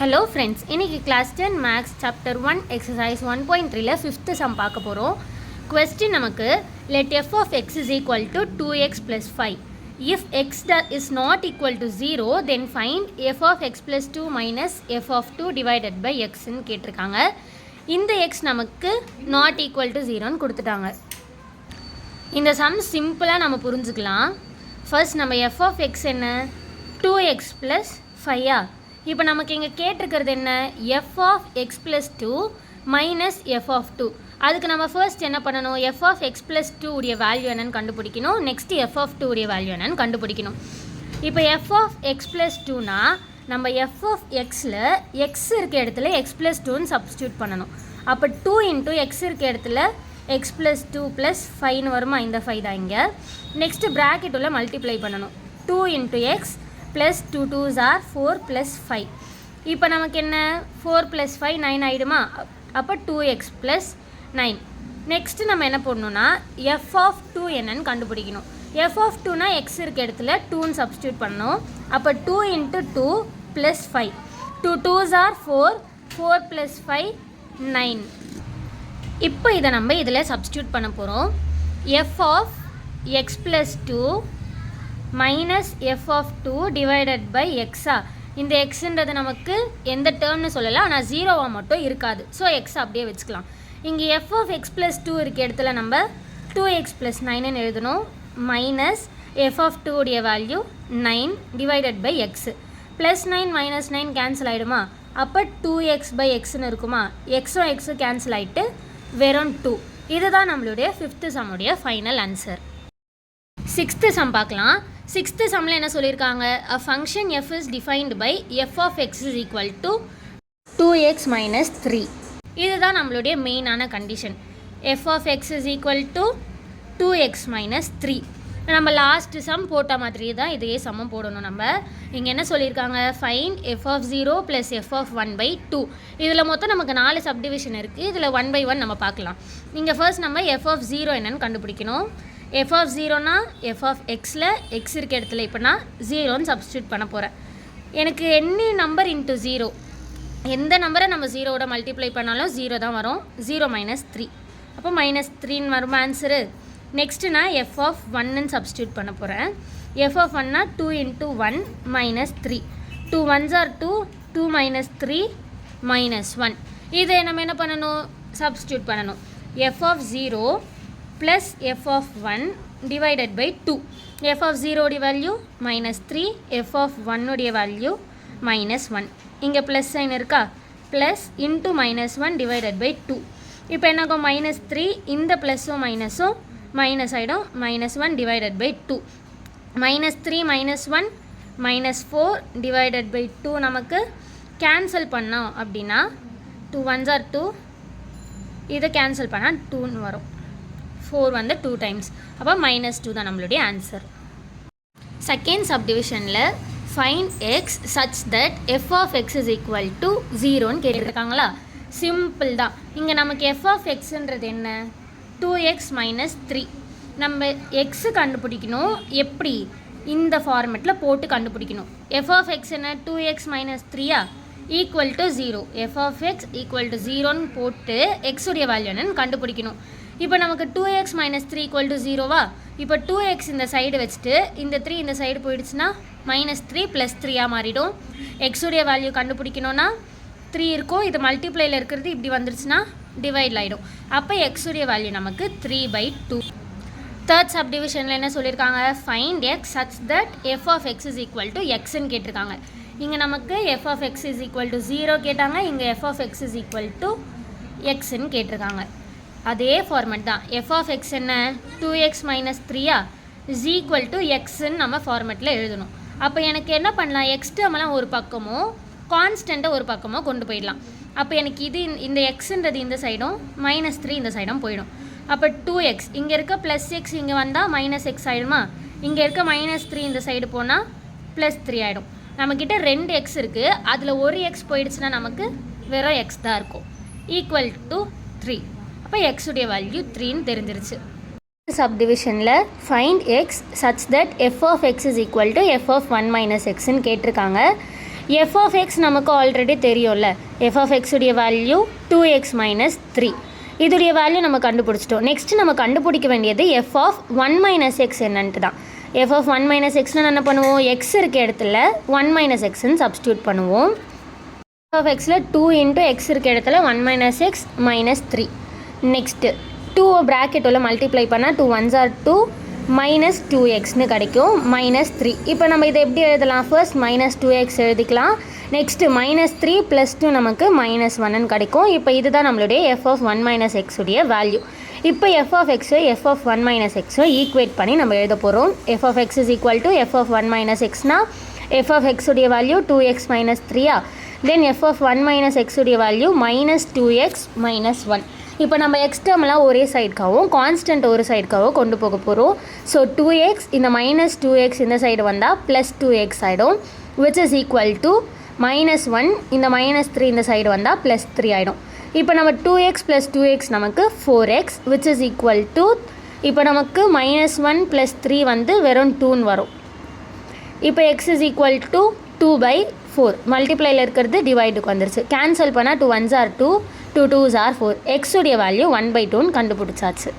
Hello friends, இன்னைக்கு class 10 Maths chapter 1 exercise 1.3ல 5th sum பார்க்க போறோம். Question நமக்கு let f of x is equal to 2x plus 5. If x is not equal to 0, then find f of x plus 2 minus f of 2 divided by x ன்னு கேட்டிருக்காங்க. இந்த x நமக்கு not equal to 0 ன்னு கொடுத்துட்டாங்க. இந்த sum சிம்பிளா நம்ம புரிஞ்சுக்கலாம். First நம்ம f of x என்ன 2x plus 5 இப்போ நமக்கு இங்கே கேட்டிருக்கிறது என்ன f of x plus 2 minus f of 2. அதுக்கு நம்ம ஃபர்ஸ்ட் என்ன பண்ணணும் f of x plus 2 உடைய வேல்யூ என்னன்னு கண்டுபிடிக்கணும். நெக்ஸ்ட் f of 2 உடைய வேல்யூ என்னன்னு கண்டுபிடிக்கணும். இப்போ f of x plus 2னா நம்ம f of xல x இருக்க இடத்துல x plus 2ன்னு சப்ஸ்டியூட் பண்ணணும். அப்போ 2 into x இருக்க இடத்துல x plus 2 plus 5ன்னு வருமா, இந்த 5 தான் இங்கே. நெக்ஸ்ட் ப்ராக்கெட் உள்ள மல்டிப்ளை பண்ணணும். 2 into x plus 2 2s are 4 plus 5. இப்போ நமக்கு என்ன 4 plus 5 9 ஆயிடுமா, அப்போ 2x plus 9. நெக்ஸ்ட் நம்ம என்ன பண்ணணும்னா f of 2 என்னன்னு கண்டுபிடிக்கணும். f of 2னா x இருக்க இடத்துல 2ன்னு சப்ஸ்டியூட் பண்ணணும். அப்போ 2 into 2 plus 5. 2 2s are 4, 4 plus 5 9. இப்போ இதை நம்ம இதில் சப்ஸ்டியூட் பண்ண போகிறோம். f of x plus 2 minus f of 2 divided by x. இந்த xன்றது நமக்கு எந்த டேர்ம்னு சொல்லலாம், ஆனால் ஜீரோவாக மட்டும் இருக்காது. ஸோ x அப்படியே வச்சுக்கலாம். இங்கே f of x plus 2 இருக்க இடத்துல நம்ம 2x plus 9ன்னு எழுதணும். மைனஸ் f of 2 உடைய value 9 divided by x. Plus 9 minus 9 cancel ஆகிடுமா, அப்போ 2x by xன்னு இருக்குமா, எக்ஸும் எக்ஸும் கேன்சல் ஆகிட்டு வெறும் 2. இதுதான் நம்மளுடைய 5th சம்முடைய final answer. 6th some பார்க்கலாம். 6th சம்மில் என்ன சொல்லியிருக்காங்க, a function f is defined by f of x is equal to 2x minus 3. இதுதான் நம்மளுடைய மெயினான condition. f of x is equal to 2x minus 3. நம்ம லாஸ்ட் சம் போட்ட மாதிரி தான் இதையே சம்மம் போடணும். நம்ம இங்கே என்ன சொல்லியிருக்காங்க, find f of 0 plus f of 1 by 2. இதில் மொத்தம் நமக்கு 4 சப்டிவிஷன் இருக்குது. இதில் 1 by 1 நம்ம பார்க்கலாம். இங்கே ஃபர்ஸ்ட் நம்ம f of 0 என்னன்னு கண்டுபிடிக்கணும். f of 0னா f of xல x இருக்க இடத்துல இப்போ நான் 0ன்னு சப்ஸ்டியூட் பண்ண போகிறேன். எனக்கு எனி நம்பர் இன்ட்டு 0, எந்த நம்பரை நம்ம 0வோட மல்டிப்ளை பண்ணாலும் 0 தான் வரும். 0 minus 3, அப்போ minus 3ன்னு வரும் ஆன்சரு. நெக்ஸ்ட்டு நான் f of 1ன்னு சப்ஸ்டியூட் பண்ண போகிறேன். f of 1னா 2 into 1 minus 3. 2 1s are 2, 2 minus 3 minus 1. இதை நம்ம என்ன பண்ணணும், சப்ஸ்டியூட் பண்ணணும். f of 0 plus f of 1 divided by 2. f of 0 உடைய வேல்யூ minus 3, f of 1 உடைய வேல்யூ minus 1. இங்கே ப்ளஸ் சைன் இருக்கா, plus into minus 1 divided by 2. இப்போ என்னாகும் minus 3, இந்த ப்ளஸும் மைனஸும் மைனஸ் ஆகிடும். minus 1 divided by 2. minus 3 minus 1 minus 4 divided by 2 நமக்கு கேன்சல் பண்ணோம் அப்படின்னா 2 1s are 2, இதை கேன்சல் பண்ணால் 2ன்னு வரும். 4 வந்து 2 டைம்ஸ், அப்போ -2 தான் நம்மளுடைய ஆன்சர். செகண்ட் சப்டிவிஷனில் find x such that f of x is equal to 0ன்னு கேட்டிருக்காங்களா. சிம்பிள் தான். இங்கே நமக்கு f of xன்றது என்ன, 2x minus 3. நம்ம எக்ஸு கண்டுபிடிக்கணும். எப்படி, இந்த ஃபார்மெட்டில் போட்டு கண்டுபிடிக்கணும். f of x என்ன 2x minus 3 equal to 0. f of x equal to 0ன்னு போட்டு x உடைய வேல்யூ என்னன்னு கண்டுபிடிக்கணும். இப்போ நமக்கு 2x minus 3 equal to 0வா, இப்போ 2x இந்த சைடு வச்சுட்டு இந்த 3 இந்த சைடு போயிடுச்சுன்னா -3 + 3 மாறிடும். x உடைய வேல்யூ கண்டுபிடிக்கணும்னா 3 இருக்கும், இது மல்டிப்ளையில் இருக்கிறது இப்படி வந்துருச்சுன்னா டிவைட் ஆகிடும். அப்போ x உடைய வேல்யூ நமக்கு 3/2. தேர்ட் சப்டிவிஷனில் என்ன சொல்லியிருக்காங்க, find x such that f of x is equal to xன்னு கேட்டிருக்காங்க. இங்கே நமக்கு f of x is equal to 0 கேட்டாங்க, இங்கே f of x is equal to xன்னு கேட்டிருக்காங்க. அதே ஃபார்மெட் தான். f of x என்ன 2x minus 3 is equal to xன்னு நம்ம ஃபார்மெட்டில் எழுதணும். அப்போ எனக்கு என்ன பண்ணலாம், x டேர்மெல்லாம் ஒரு பக்கமோ கான்ஸ்டண்ட்டை ஒரு பக்கமோ கொண்டு போயிடலாம். அப்போ எனக்கு இது இந்த எக்ஸுன்றது இந்த சைடும் -3 இந்த சைடும் போயிடும். அப்போ 2x இங்கே இருக்க +x இங்கே வந்தால் -x ஆகிடுமா, இங்கே இருக்க -3 இந்த சைடு போனால் +3 ஆகிடும். நம்மக்கிட்ட 2 x இருக்குது, அதில் ஒரு x போயிடுச்சுன்னா நமக்கு வெறும் x தான் இருக்கும். Equal to 3. அப்போ x உடைய வேல்யூ 3ன்னு தெரிஞ்சிருச்சு. சப்டிவிஷனில் find x such that f of x is equal to f of 1 minus xன்னு கேட்டிருக்காங்க. எஃப் ஆஃப் எக்ஸ் நமக்கு ஆல்ரெடி தெரியும்ல, எஃப் ஆஃப் எக்ஸுடைய வேல்யூ 2x மைனஸ் 3. இதுடைய வேல்யூ நம்ம கண்டுபிடிச்சிட்டோம். நெக்ஸ்ட் நம்ம கண்டுபிடிக்க வேண்டியது எஃப் ஆஃப் 1 மைனஸ் எக்ஸ் என்னன்ட்டு தான். எஃப் ஆஃப் 1 மைனஸ் எக்ஸ்னால் என்ன பண்ணுவோம், எக்ஸ் இருக்க இடத்துல 1 மைனஸ் எக்ஸ்ன்னு சப்ஸ்டியூட் பண்ணுவோம். எஃப் ஆஃப் எக்ஸில் 2 இன்ட்டு எக்ஸ் இருக்க இடத்துல 1 minus X minus 3. Next 2 bracket உள்ள மல்டிப்ளை பண்ணால் 2 1s are 2 மைனஸ் 2xன்னு கிடைக்கும், மைனஸ் 3. இப்போ நம்ம இதை எப்படி எழுதலாம், ஃபர்ஸ்ட் மைனஸ் 2x எழுதிக்கலாம். நெக்ஸ்ட்டு மைனஸ் 3 ப்ளஸ் 2 நமக்கு மைனஸ் 1ன்னு கிடைக்கும். இப்போ இதுதான் நம்மளுடைய எஃப் ஆஃப் 1 மைனஸ் எக்ஸுடைய வேல்யூ. இப்போ எஃப் ஆஃப் எக்ஸை எஃப் ஆஃப் 1 மைனஸ் எக்ஸை ஈக்குவேட் பண்ணி நம்ம எழுத போகிறோம். F of x is equal to f of 1 minus எக்ஸ்னா எஃப் ஆஃப் எக்ஸுடைய value 2x minus 3. Then f of 1 minus எக்ஸுடைய வேல்யூ மைனஸ் 2x மைனஸ் 1. இப்போ நம்ம எக்ஸ் டேர்ம்லாம் ஒரே சைடுக்காகவும் கான்ஸ்டன்ட் ஒரு சைடுக்காகவும் கொண்டு போக போகிறோம். ஸோ 2x இந்த மைனஸ் 2x இந்த சைடு வந்தால் ப்ளஸ் 2x ஆகிடும், which is equal to minus 1 இந்த மைனஸ் 3 இந்த சைடு வந்தால் ப்ளஸ் 3 ஆகிடும். இப்போ நம்ம 2x ப்ளஸ் 2x நமக்கு 4x, which is equal to இப்போ நமக்கு மைனஸ் 1 ப்ளஸ் 3 வந்து வெறும் 2ன்னு வரும். இப்போ எக்ஸ் இஸ் ஈக்குவல் டு 2/4. மல்டிப்ளையில் இருக்கிறது டிவைடுக்கு வந்துருச்சு. கேன்சல் பண்ணால் 2 1s are 2 2 2s are 4. எக்ஸுடைய value 1/2ன்னு கண்டுபிடிச்சாச்சு.